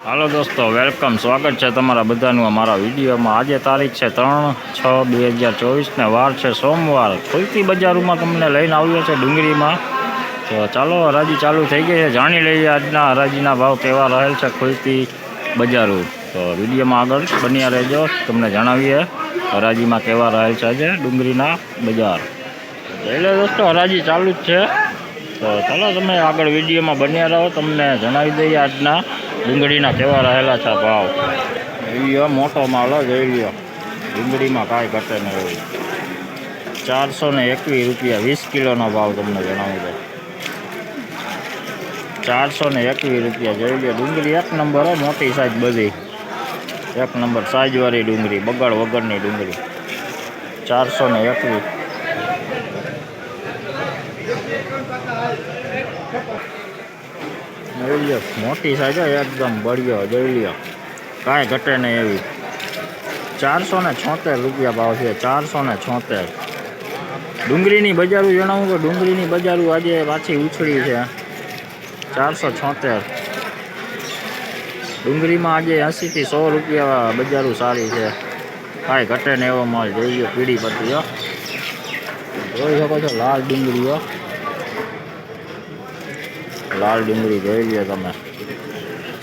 હાલો દોસ્તો, વેલકમ, સ્વાગત છે તમારા બધાનું અમારા વિડીયોમાં। આજે તારીખ છે 3/6/2024 ને વાર છે સોમવાર। ખુલતી બજારોમાં તમને લઈને આવ્યો છે ડુંગળીમાં। તો ચાલો, હરાજી ચાલુ થઈ ગઈ છે, જાણી લઈએ આજના હરાજીના ભાવ કેવા રહેલ છે ખુલતી બજારો। તો વિડીયોમાં આગળ બન્યા રહેજો, તમને જણાવીએ હરાજીમાં કેવા રહેલ છે આજે ડુંગળીના બજાર। એટલે દોસ્તો હરાજી ચાલુ જ છે, તો ચાલો તમે આગળ વિડીયોમાં બન્યા રહો, તમને જણાવી દઈએ આજના ડુંગળીના કેવા રહેલા છે ભાવ। જોઈ લ્યો, મોટો માલ જોઈ લ્યો, ડુંગળીમાં કાંઈ ઘટે નહીં હોય। 421 રૂપિયા 20 કિલોનો ભાવ તમને જણાવું દે। 421 રૂપિયા જોઈ લ્યો, ડુંગળી એક નંબર, મોટી સાઈઝ બધી એક નંબર સાઈઝવાળી ડુંગળી, બગાડ વગરની ડુંગળી 421। જોઈ લ્યો, મોટી સાઈઝ એકદમ બળિયો, જોઈ લ્યો, કાંઈ ઘટે નહીં એવી। 476 રૂપિયા ભાવ છે, 476। ડુંગળીની બજારું જણાવું તો ડુંગળીની બજારું આજે પાછી ઉછળી છે। 476 ડુંગળીમાં આજે 80 થી 100 રૂપિયા બજારું સારી છે, કાંઈ ઘટે ને એવો માલ। જોઈ લો પીળી પટ્ટીઓ, જોઈ શકો છો, લાલ ડુંગળીઓ, લાલ ડુંગળી જોઈ લો તમે।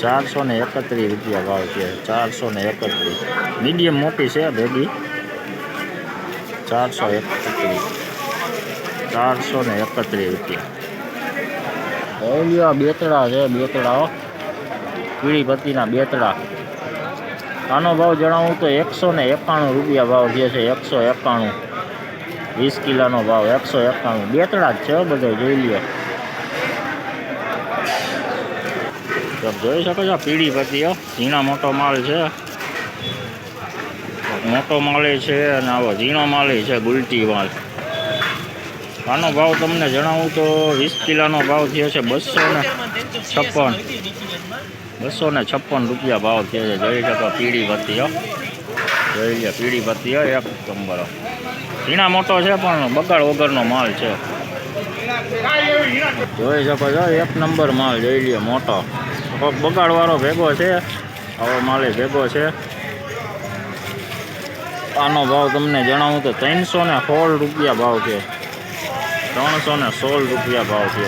431 રૂપિયા ભાવ છે, 431। મીડિયમ મોટી છે ભેગી, 431 રૂપિયા જોઈ લ્યો। બેતડા છે, બેતડા પીળી પત્તીના બેતડા, આનો ભાવ જણાવું તો 191 રૂપિયા ભાવ જે છે, 191, 20 કિલોનો ભાવ 191। બેતડા જ છે બધો, જોઈ લ્યો, જોઈ શકો છો પીળી પત્તીઓ, ઝીણા મોટો માલ છે, મોટો માલ છે અને આવો ઝીણો માલ છે, ગુલટી માલ। આનો ભાવ તમને જણાવું તો 20 કિલોનો ભાવ થયો છે 256 રૂપિયા ભાવ થયો છે। જોઈ શકો પીળી પત્તીઓ, જોઈ લો પીળી પત્તીઓ એક નંબર, ઝીણા મોટો છે પણ બગાડ વગરનો માલ છે, જોઈ શકો છો એક નંબર માલ। જોઈ લ્યો મોટો, બગાડવાળો ભેગો છે, આવો માલ ભેગો છે। આનો ભાવ તમને જણાવું તો 316 રૂપિયા ભાવ છે, 316 રૂપિયા ભાવ છે।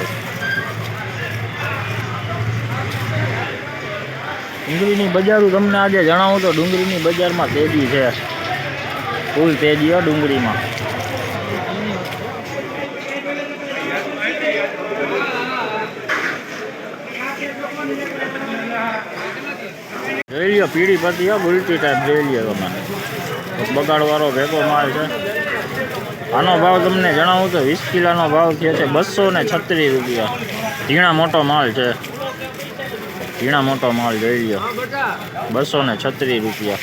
ડુંગળીની બજારું તમને આજે જણાવું તો ડુંગળીની બજારમાં તેજી છે, ફૂલ તેજી હો ડુંગળીમાં। જોઈ લ્યો પીળી પત્તી હો, ગુલટી ટાઈપ જોઈ લ્યો તમે, બગાડવાળો ભેગો માલ છે। આનો ભાવ તમને જણાવું તો 20 કિલોનો ભાવ થયો છે 236 રૂપિયા। ઝીણા મોટો માલ છે, ઝીણા મોટો માલ જોઈ લ્યો, 236 રૂપિયા।